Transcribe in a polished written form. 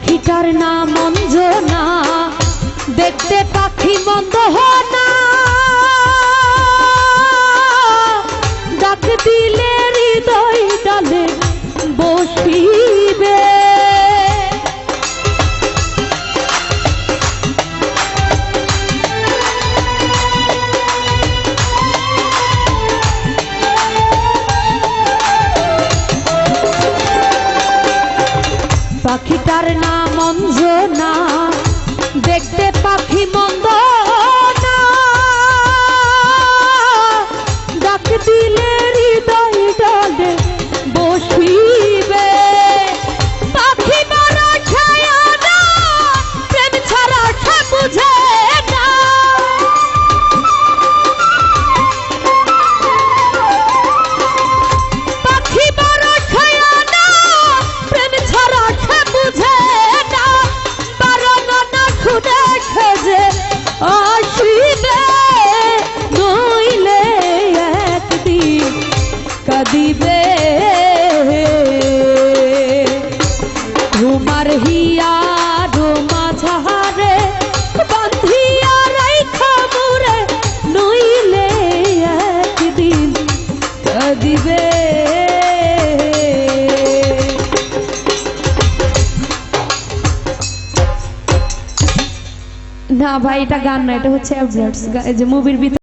পাখিটার নাম অঞ্জনা, দেখতে পাখি মন্দ না, ডাক দিলে হৃদয় ডালে বসিবে। পাখিটার নাম অঞ্জনা, দেখতে পাখি মন্দ না, ডাক দিলে হৃদয় ডালে বসিবে। পাখি মারা ছায়া না, প্রেম ছাড়া সে বুঝে না। পাখি মারা ছায়া না, প্রেম ছাড়া সে বুঝে না। বারণ না খুদে খেজে আসিবে, নইলে একদিন কাঁদিবে। তোমার হিয়ার মাঝারে বান্ধিয়া রাইখা মোরে, নইলে একদিন কাঁদিবে। না ভাই, এটা গান না, এটা হচ্ছে যে মুভির ভিতরে